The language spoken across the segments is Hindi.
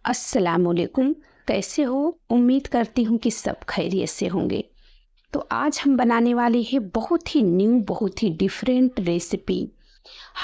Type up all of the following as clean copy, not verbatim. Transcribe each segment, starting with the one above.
अस्सलामुअलैकुम। कैसे हो? उम्मीद करती हूँ कि सब खैरियत से होंगे। तो आज हम बनाने वाले हैं बहुत ही न्यू, बहुत ही डिफरेंट रेसिपी।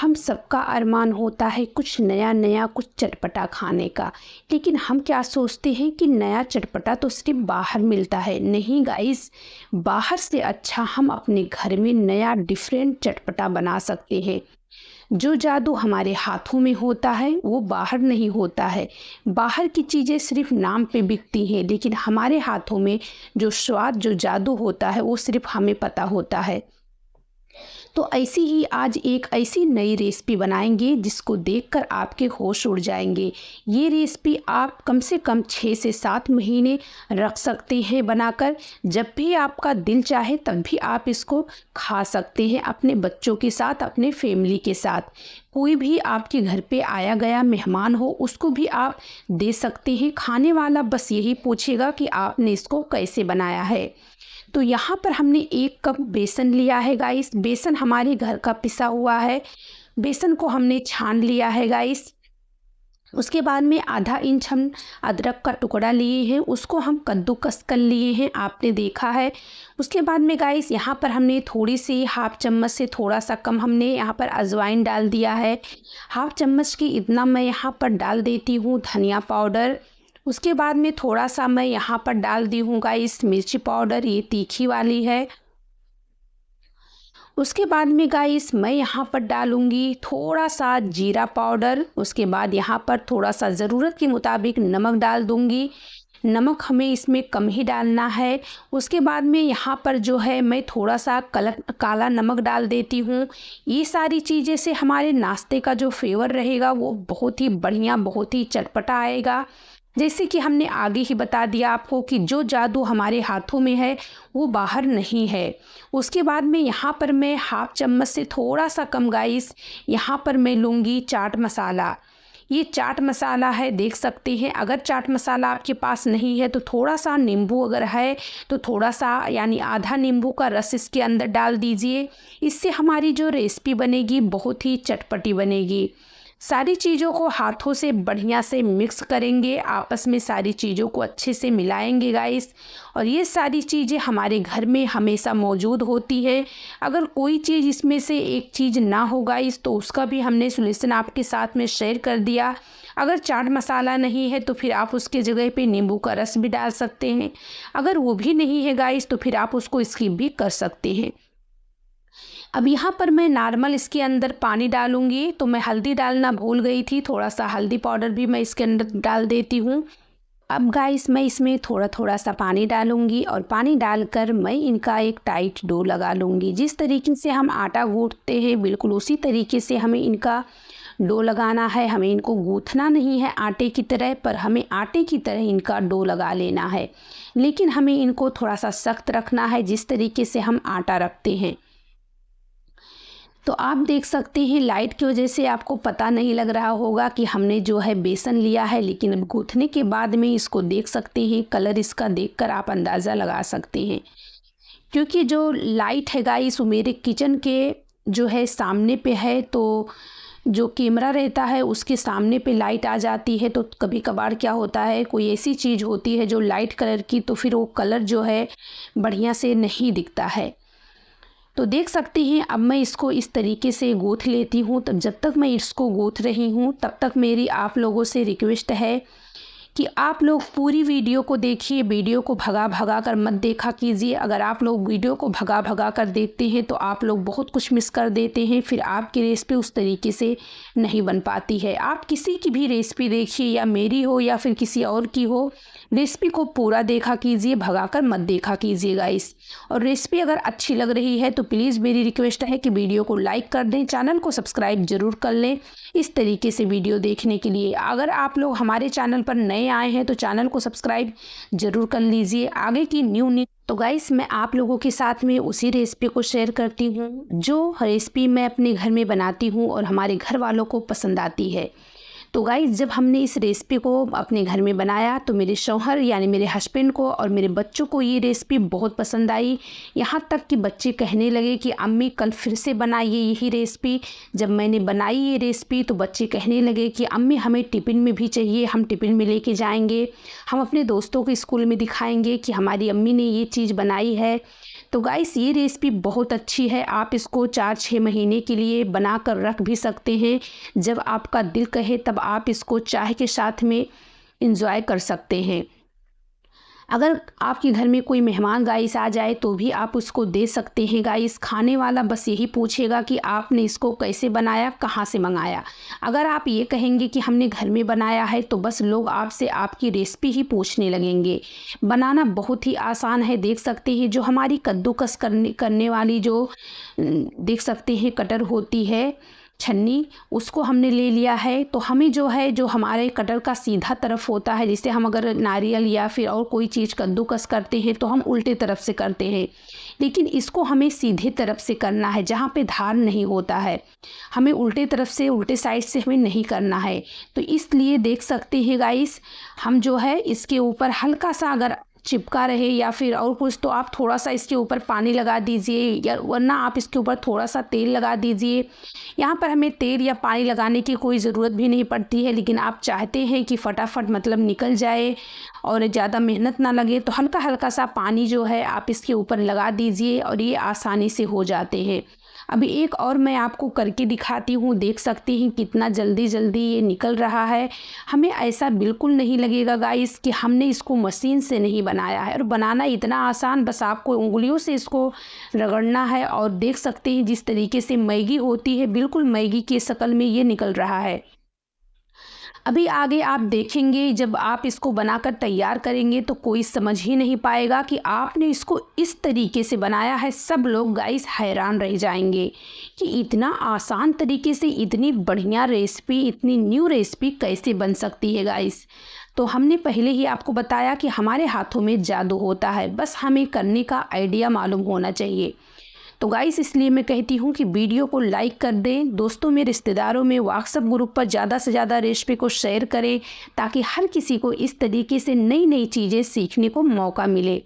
हम सबका अरमान होता है कुछ नया नया, कुछ चटपटा खाने का। लेकिन हम क्या सोचते हैं कि नया चटपटा तो सिर्फ बाहर मिलता है। नहीं गाइस, बाहर से अच्छा हम अपने घर में नया डिफरेंट चटपटा बना सकते हैं। जो जादू हमारे हाथों में होता है वो बाहर नहीं होता है। बाहर की चीज़ें सिर्फ नाम पे बिकती हैं, लेकिन हमारे हाथों में जो स्वाद, जो जादू होता है वो सिर्फ हमें पता होता है। तो ऐसी ही आज एक ऐसी नई रेसिपी बनाएंगे जिसको देखकर आपके होश उड़ जाएंगे। ये रेसिपी आप कम से कम 6 से 7 महीने रख सकते हैं बनाकर। जब भी आपका दिल चाहे तब भी आप इसको खा सकते हैं अपने बच्चों के साथ, अपने फैमिली के साथ। कोई भी आपके घर पे आया गया मेहमान हो उसको भी आप दे सकते हैं। खाने वाला बस यही पूछेगा कि आपने इसको कैसे बनाया है। तो यहाँ पर हमने 1 कप बेसन लिया है गाइस। बेसन हमारे घर का पिसा हुआ है। बेसन को हमने छान लिया है गाइस। उसके बाद में आधा इंच हम अदरक का टुकड़ा लिए हैं, उसको हम कद्दूकस कर लिए हैं, आपने देखा है। उसके बाद में गाइस यहाँ पर हमने थोड़ी सी हाफ चम्मच से थोड़ा सा कम हमने यहाँ पर अजवाइन डाल दिया है। हाफ चम्मच की इतना मैं यहाँ पर डाल देती हूँ धनिया पाउडर। उसके बाद में थोड़ा सा मैं यहाँ पर डाल दी हूँ गाइस मिर्ची पाउडर, ये तीखी वाली है। उसके बाद में गाइस मैं यहाँ पर डालूँगी थोड़ा सा जीरा पाउडर। उसके बाद यहाँ पर थोड़ा सा ज़रूरत के मुताबिक नमक डाल दूँगी। नमक हमें इसमें कम ही डालना है। उसके बाद में यहाँ पर जो है मैं थोड़ा सा काला नमक डाल देती हूँ। ये सारी चीज़ें से हमारे नाश्ते का जो फ्लेवर रहेगा वो बहुत ही बढ़िया, बहुत ही चटपटा आएगा। जैसे कि हमने आगे ही बता दिया आपको कि जो जादू हमारे हाथों में है वो बाहर नहीं है। उसके बाद में यहाँ पर मैं हाफ चम्मच से थोड़ा सा कम गाइस यहाँ पर मैं लूँगी चाट मसाला। ये चाट मसाला है, देख सकते हैं। अगर चाट मसाला आपके पास नहीं है तो थोड़ा सा नींबू अगर है तो थोड़ा सा यानी आधा नींबू का रस इसके अंदर डाल दीजिए। इससे हमारी जो रेसिपी बनेगी बहुत ही चटपटी बनेगी। सारी चीज़ों को हाथों से बढ़िया से मिक्स करेंगे, आपस में सारी चीज़ों को अच्छे से मिलाएंगे गाइस। और ये सारी चीज़ें हमारे घर में हमेशा मौजूद होती है। अगर कोई चीज़ इसमें से एक चीज़ ना हो गाइस तो उसका भी हमने सॉल्यूशन आपके साथ में शेयर कर दिया। अगर चाट मसाला नहीं है तो फिर आप उसके जगह पे नींबू का रस भी डाल सकते हैं। अगर वो भी नहीं है गाइस तो फिर आप उसको स्किप भी कर सकते हैं। अब यहाँ पर मैं नॉर्मल इसके अंदर पानी डालूंगी। तो मैं हल्दी डालना भूल गई थी, थोड़ा सा हल्दी पाउडर भी मैं इसके अंदर डाल देती हूँ। अब गाइस मैं इसमें थोड़ा थोड़ा सा पानी डालूंगी और पानी डालकर मैं इनका एक टाइट डो लगा लूँगी। जिस तरीके से हम आटा गूँथते हैं बिल्कुल उसी तरीके से हमें इनका डो लगाना है। हमें इनको गूँथना नहीं है आटे की तरह, पर हमें आटे की तरह इनका डो लगा लेना है। लेकिन हमें इनको थोड़ा सा सख्त रखना है जिस तरीके से हम आटा रखते हैं। तो आप देख सकते हैं लाइट की वजह से आपको पता नहीं लग रहा होगा कि हमने जो है बेसन लिया है, लेकिन अब गूँथने के बाद में इसको देख सकते हैं। कलर इसका देखकर आप अंदाज़ा लगा सकते हैं। क्योंकि जो लाइट है गाइस वो मेरे किचन के जो है सामने पे है, तो जो कैमरा रहता है उसके सामने पे लाइट आ जाती है। तो कभी कभार क्या होता है, कोई ऐसी चीज़ होती है जो लाइट कलर की, तो फिर वो कलर जो है बढ़िया से नहीं दिखता है। तो देख सकते हैं अब मैं इसको इस तरीके से गूँथ लेती हूँ। तब जब तक मैं इसको गूँथ रही हूँ तब तक मेरी आप लोगों से रिक्वेस्ट है कि आप लोग पूरी वीडियो को देखिए। वीडियो को भगा भगा कर मत देखा कीजिए। अगर आप लोग वीडियो को भगा भगा कर देखते हैं तो आप लोग बहुत कुछ मिस कर देते हैं, फिर आपकी रेसिपी उस तरीके से नहीं बन पाती है। आप किसी की भी रेसिपी देखिए, या मेरी हो या फिर किसी और की हो, रेसिपी को पूरा देखा कीजिए, भगा कर मत देखा कीजिए गाइस। और रेसिपी अगर अच्छी लग रही है तो प्लीज़ मेरी रिक्वेस्ट है कि वीडियो को लाइक कर दें, चैनल को सब्सक्राइब ज़रूर कर लें इस तरीके से वीडियो देखने के लिए। अगर आप लोग हमारे चैनल पर नए आए हैं तो चैनल को सब्सक्राइब ज़रूर कर लीजिए आगे की न्यू। तो गाइस मैं आप लोगों के साथ में उसी रेसिपी को शेयर करती हूँ जो रेसिपी मैं अपने घर में बनाती हूँ और हमारे घर वालों को पसंद आती है। तो गाइस जब हमने इस रेसिपी को अपने घर में बनाया तो मेरे शौहर यानी मेरे हस्बैंड को और मेरे बच्चों को ये रेसिपी बहुत पसंद आई। यहाँ तक कि बच्चे कहने लगे कि अम्मी कल फिर से बनाइए यही रेसिपी। जब मैंने बनाई ये रेसिपी तो बच्चे कहने लगे कि अम्मी हमें टिफ़िन में भी चाहिए, हम टिफ़िन में लेके जाएंगे, हम अपने दोस्तों के स्कूल में दिखाएंगे कि हमारी अम्मी ने ये चीज़ बनाई है। तो गाइस ये रेसिपी बहुत अच्छी है, आप इसको 4-6 महीने के लिए बना कर रख भी सकते हैं। जब आपका दिल कहे तब आप इसको चाय के साथ में इंजॉय कर सकते हैं। अगर आपके घर में कोई मेहमान गाइस आ जाए तो भी आप उसको दे सकते हैं गाइस। खाने वाला बस यही पूछेगा कि आपने इसको कैसे बनाया, कहाँ से मंगाया। अगर आप ये कहेंगे कि हमने घर में बनाया है तो बस लोग आपसे आपकी रेसिपी ही पूछने लगेंगे। बनाना बहुत ही आसान है, देख सकते हैं जो हमारी कद्दूकस करने वाली जो देख सकते हैं कटर होती है छन्नी, उसको हमने ले लिया है। तो हमें जो है जो हमारे कटर का सीधा तरफ होता है, जिससे हम अगर नारियल या फिर और कोई चीज़ कद्दूकस करते हैं तो हम उल्टे तरफ से करते हैं, लेकिन इसको हमें सीधे तरफ से करना है जहाँ पे धार नहीं होता है। हमें उल्टे तरफ से, उल्टे साइड से हमें नहीं करना है। तो इसलिए देख सकते हैं गाइस, हम जो है इसके ऊपर हल्का सा अगर चिपका रहे या फिर और कुछ तो आप थोड़ा सा इसके ऊपर पानी लगा दीजिए, या वरना आप इसके ऊपर थोड़ा सा तेल लगा दीजिए। यहाँ पर हमें तेल या पानी लगाने की कोई ज़रूरत भी नहीं पड़ती है, लेकिन आप चाहते हैं कि फटाफट मतलब निकल जाए और ज़्यादा मेहनत ना लगे तो हल्का हल्का सा पानी जो है आप इसके ऊपर लगा दीजिए और ये आसानी से हो जाते हैं। अभी एक और मैं आपको करके दिखाती हूँ, देख सकते हैं कितना जल्दी जल्दी ये निकल रहा है। हमें ऐसा बिल्कुल नहीं लगेगा गाइस कि हमने इसको मशीन से नहीं बनाया है, और बनाना इतना आसान, बस आपको उंगलियों से इसको रगड़ना है। और देख सकते हैं जिस तरीके से मैगी होती है, बिल्कुल मैगी की शक्ल में ये निकल रहा है। अभी आगे आप देखेंगे जब आप इसको बनाकर तैयार करेंगे तो कोई समझ ही नहीं पाएगा कि आपने इसको इस तरीके से बनाया है। सब लोग गाइस हैरान रह जाएंगे कि इतना आसान तरीके से इतनी बढ़िया रेसिपी, इतनी न्यू रेसिपी कैसे बन सकती है गाइस। तो हमने पहले ही आपको बताया कि हमारे हाथों में जादू होता है, बस हमें करने का आइडिया मालूम होना चाहिए। तो गाइस इसलिए मैं कहती हूँ कि वीडियो को लाइक कर दें, दोस्तों में, रिश्तेदारों में, व्हाट्सएप ग्रुप पर ज़्यादा से ज़्यादा रेसिपी को शेयर करें, ताकि हर किसी को इस तरीके से नई नई चीज़ें सीखने को मौका मिले।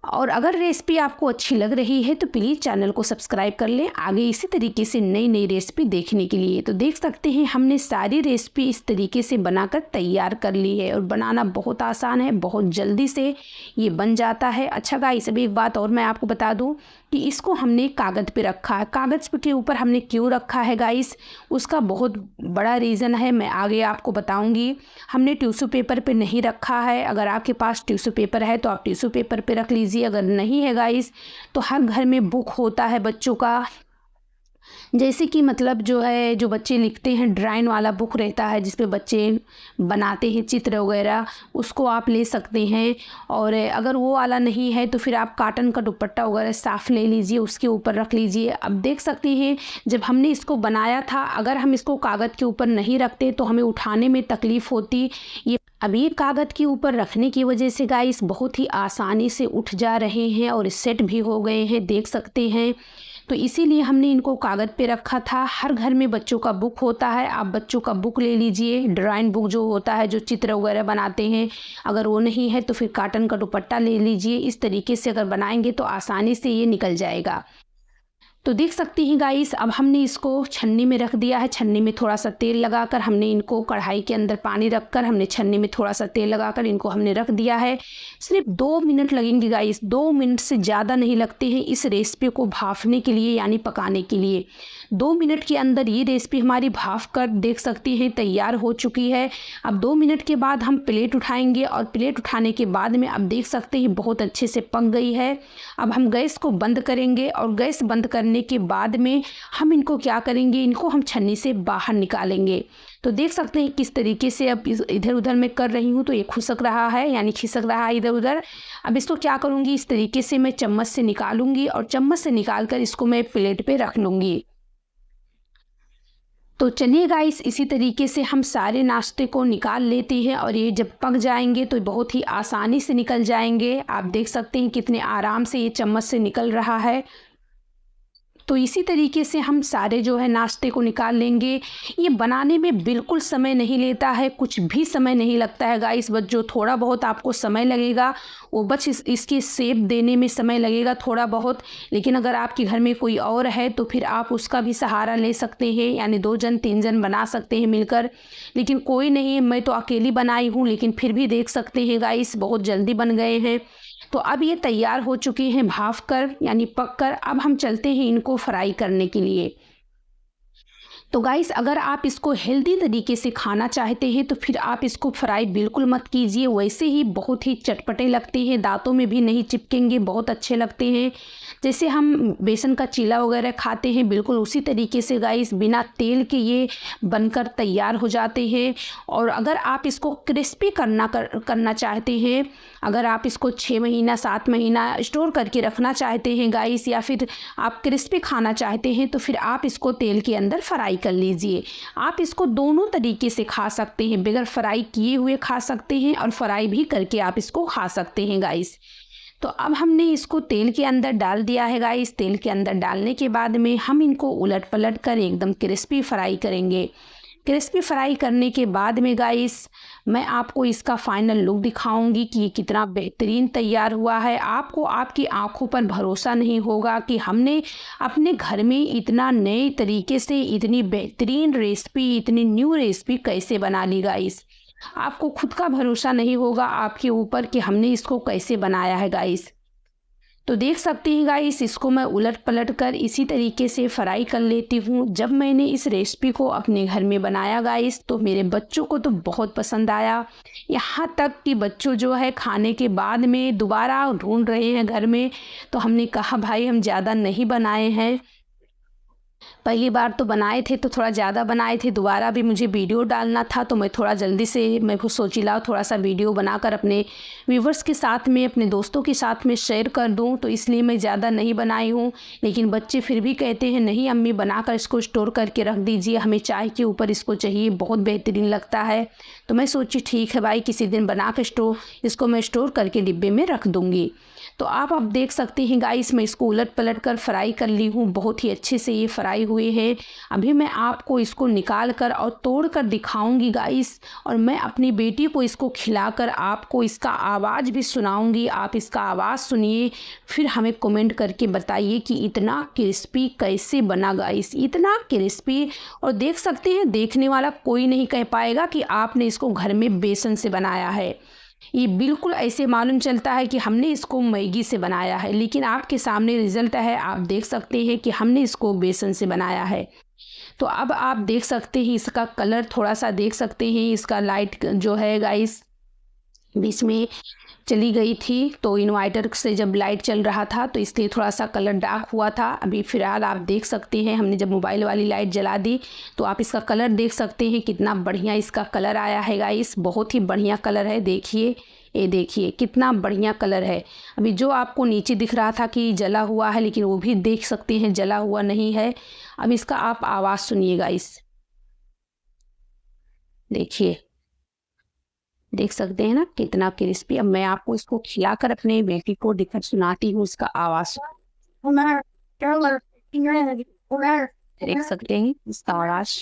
और अगर रेसिपी आपको अच्छी लग रही है तो प्लीज़ चैनल को सब्सक्राइब कर लें आगे इसी तरीके से नई नई रेसिपी देखने के लिए। तो देख सकते हैं हमने सारी रेसिपी इस तरीके से बनाकर तैयार कर ली है, और बनाना बहुत आसान है, बहुत जल्दी से ये बन जाता है। अच्छा गाइस, अभी एक बात और मैं आपको बता दूं कि इसको हमने कागज़ पे रखा है। कागज़ के ऊपर हमने क्यों रखा है गाइस, उसका बहुत बड़ा रीज़न है, मैं आगे आपको बताऊंगी। हमने टिश्यू पेपर पे नहीं रखा है। अगर आपके पास टिश्यू पेपर है तो आप टिश्यू पेपर पे रख लीजिए, अगर नहीं है गाइस तो हर घर में बुक होता है बच्चों का, जैसे कि मतलब जो है जो बच्चे लिखते हैं, ड्राइंग वाला बुक रहता है जिस पे बच्चे बनाते हैं चित्र वगैरह, उसको आप ले सकते हैं। और अगर वो वाला नहीं है तो फिर आप कॉटन का दुपट्टा वगैरह साफ़ ले लीजिए, उसके ऊपर रख लीजिए। अब देख सकते हैं जब हमने इसको बनाया था, अगर हम इसको कागज़ के ऊपर नहीं रखते तो हमें उठाने में तकलीफ़ होती। ये अब ये कागज़ के ऊपर रखने की वजह से गाइस बहुत ही आसानी से उठ जा रहे हैं और सेट भी हो गए हैं, देख सकते हैं। तो इसीलिए हमने इनको कागज़ पे रखा था। हर घर में बच्चों का बुक होता है, आप बच्चों का बुक ले लीजिए, ड्राइंग बुक जो होता है जो चित्र वगैरह बनाते हैं। अगर वो नहीं है तो फिर कॉटन का दुपट्टा ले लीजिए। इस तरीके से अगर बनाएंगे तो आसानी से ये निकल जाएगा। तो देख सकते हैं गाइस, अब हमने इसको छन्नी में रख दिया है। छन्नी में थोड़ा सा तेल लगाकर हमने इनको, कढ़ाई के अंदर पानी रखकर हमने छन्नी में थोड़ा सा तेल लगाकर इनको हमने रख दिया है। सिर्फ 2 मिनट लगेंगे गाइस, 2 मिनट से ज़्यादा नहीं लगते हैं इस रेसिपी को भाफने के लिए, यानी पकाने के लिए। 2 मिनट के अंदर ये रेसिपी हमारी भाफ कर देख सकती हैं तैयार हो चुकी है। अब 2 मिनट के बाद हम प्लेट उठाएंगे, और प्लेट उठाने के बाद में अब देख सकते हैं बहुत अच्छे से पक गई है। अब हम गैस को बंद करेंगे, और गैस बंद करने के बाद में हम इनको क्या करेंगे, इनको हम छन्नी से बाहर निकालेंगे। तो देख सकते हैं किस तरीके से अब इधर उधर मैं कर रही हूँ तो ये खुसक रहा है, यानी खिसक रहा है इधर उधर। अब इसको क्या करूँगी, इस तरीके से मैं चम्मच से निकालूंगी, और चम्मच से निकाल कर इसको मैं प्लेट पे रख लूँगी। तो चलिए गाइस, इसी तरीके से हम सारे नाश्ते को निकाल लेते हैं, और ये जब पक जाएंगे तो बहुत ही आसानी से निकल जाएंगे। आप देख सकते हैं कितने आराम से ये चम्मच से निकल रहा है। तो इसी तरीके से हम सारे जो है नाश्ते को निकाल लेंगे। ये बनाने में बिल्कुल समय नहीं लेता है, कुछ भी समय नहीं लगता है गाइस। बस जो थोड़ा बहुत आपको समय लगेगा वो बस इसकी शेप देने में समय लगेगा थोड़ा बहुत। लेकिन अगर आपके घर में कोई और है तो फिर आप उसका भी सहारा ले सकते हैं, यानी 2 जन 3 जन बना सकते हैं मिलकर। लेकिन कोई नहीं है, मैं तो अकेली बनाई हूँ, लेकिन फिर भी देख सकते हैं गाइस बहुत जल्दी बन गए हैं। तो अब ये तैयार हो चुके हैं भाप कर, यानी पक कर। अब हम चलते हैं इनको फ्राई करने के लिए। तो गाइस अगर आप इसको हेल्दी तरीके से खाना चाहते हैं तो फिर आप इसको फ्राई बिल्कुल मत कीजिए। वैसे ही बहुत ही चटपटे लगते हैं, दांतों में भी नहीं चिपकेंगे, बहुत अच्छे लगते हैं। जैसे हम बेसन का चीला वगैरह खाते हैं बिल्कुल उसी तरीके से गाइस बिना तेल के ये बनकर तैयार हो जाते हैं। और अगर आप इसको क्रिस्पी करना चाहते हैं, अगर आप इसको 6 महीना 7 महीना स्टोर करके रखना चाहते हैं गाइस, या फिर आप क्रिस्पी खाना चाहते हैं तो फिर आप इसको तेल के अंदर फ्राई कर लीजिए। आप इसको दोनों तरीके से खा सकते हैं, बगैर फ्राई किए हुए खा सकते हैं और फ्राई भी करके आप इसको खा सकते हैं गाइस। तो अब हमने इसको तेल के अंदर डाल दिया है गाइस। तेल के अंदर डालने के बाद में हम इनको उलट पलट कर एकदम क्रिस्पी फ्राई करेंगे। क्रिस्पी फ्राई करने के बाद में गाइस मैं आपको इसका फाइनल लुक दिखाऊंगी कि ये कितना बेहतरीन तैयार हुआ है। आपको आपकी आंखों पर भरोसा नहीं होगा कि हमने अपने घर में इतना नए तरीके से इतनी बेहतरीन रेसिपी, इतनी न्यू रेसिपी कैसे बना ली गाइस। आपको खुद का भरोसा नहीं होगा आपके ऊपर कि हमने इसको कैसे बनाया है गाइस। तो देख सकते हैं गाइस, इसको मैं उलट पलट कर इसी तरीके से फ्राई कर लेती हूँ। जब मैंने इस रेसिपी को अपने घर में बनाया गाइस तो मेरे बच्चों को तो बहुत पसंद आया। यहाँ तक कि बच्चों जो है खाने के बाद में दोबारा ढूंढ रहे हैं घर में। तो हमने कहा भाई हम ज़्यादा नहीं बनाए हैं, पहली बार तो बनाए थे तो थोड़ा ज़्यादा बनाए थे, दोबारा भी मुझे वीडियो डालना था तो मैं थोड़ा जल्दी से मैं को सोची लाओ थोड़ा सा वीडियो बनाकर अपने व्यूवर्स के साथ में, अपने दोस्तों के साथ में शेयर कर दूं, तो इसलिए मैं ज़्यादा नहीं बनाई हूं। लेकिन बच्चे फिर भी कहते हैं नहीं अम्मी बनाकर इसको स्टोर करके रख दीजिए, हमें चाय के ऊपर इसको चाहिए, बहुत बेहतरीन लगता है। तो मैं सोची ठीक है भाई किसी दिन बना कर इसको मैं स्टोर करके डिब्बे में रख दूँगी। तो आप अब देख सकते हैं गाइस मैं इसको उलट पलट कर फ्राई कर ली हूँ, बहुत ही अच्छे से ये फ्राई हुए हैं। अभी मैं आपको इसको निकाल कर और तोड़ कर दिखाऊंगी गाइस, और मैं अपनी बेटी को इसको खिलाकर आपको इसका आवाज़ भी सुनाऊंगी। आप इसका आवाज़ सुनिए, फिर हमें कमेंट करके बताइए कि इतना क्रिस्पी कैसे बना गाइस, इतना क्रिस्पी। और देख सकते हैं देखने वाला कोई नहीं कह पाएगा कि आपने इसको घर में बेसन से बनाया है। ये बिल्कुल ऐसे मालूम चलता है कि हमने इसको मैगी से बनाया है, लेकिन आपके सामने रिज़ल्ट है, आप देख सकते हैं कि हमने इसको बेसन से बनाया है। तो अब आप देख सकते हैं इसका कलर थोड़ा सा देख सकते हैं, इसका लाइट जो है गाइस बीच में चली गई थी, तो इन्वर्टर से जब लाइट चल रहा था तो इसलिए थोड़ा सा कलर डार्क हुआ था। अभी फ़िलहाल आप देख सकते हैं हमने जब मोबाइल वाली लाइट जला दी तो आप इसका कलर देख सकते हैं कितना बढ़िया इसका कलर आया है गाइस, बहुत ही बढ़िया कलर है। देखिए ये देखिए कितना बढ़िया कलर है। अभी जो आपको नीचे दिख रहा था कि जला हुआ है, लेकिन वो भी देख सकते हैं जला हुआ नहीं है। अब इसका आप आवाज़ सुनिए गाइस, देखिए देख सकते हैं ना कितना क्रिस्पी। अब मैं आपको इसको खिलाकर अपने बेटी को दिखकर सुनाती हूँ इसका आवाज़। देख सकते हैं इसका आवाज़,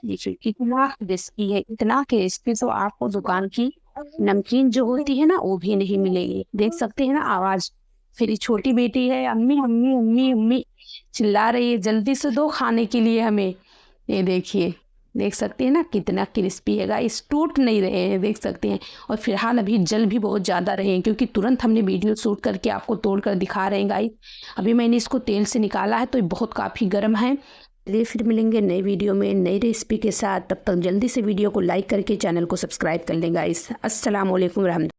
देखिए कितना क्रिस्पी है, इतना क्रिस्पी तो आपको दुकान की नमकीन जो होती है ना वो भी नहीं मिलेगी। देख सकते हैं ना आवाज़। फिर ये छोटी बेटी है अम्मी अम्मी अम्मी अम्मी चिल्ला रही है, जल्दी से दो खाने के लिए हमें। ये देखिए देख सकते हैं ना कितना क्रिस्पी है गाइस, टूट नहीं रहे हैं देख सकते हैं। और फिलहाल अभी जल भी बहुत ज़्यादा रहे हैं क्योंकि तुरंत हमने वीडियो शूट करके आपको तोड़ कर दिखा रहे हैं गाइस। अभी मैंने इसको तेल से निकाला है तो ये बहुत काफ़ी गर्म है। चलिए फिर मिलेंगे नए वीडियो में नई रेसिपी के साथ, तब तक जल्दी से वीडियो को लाइक करके चैनल को सब्सक्राइब कर लें गाइस। अस्सलाम वालेकुम रहमतुल्लाह।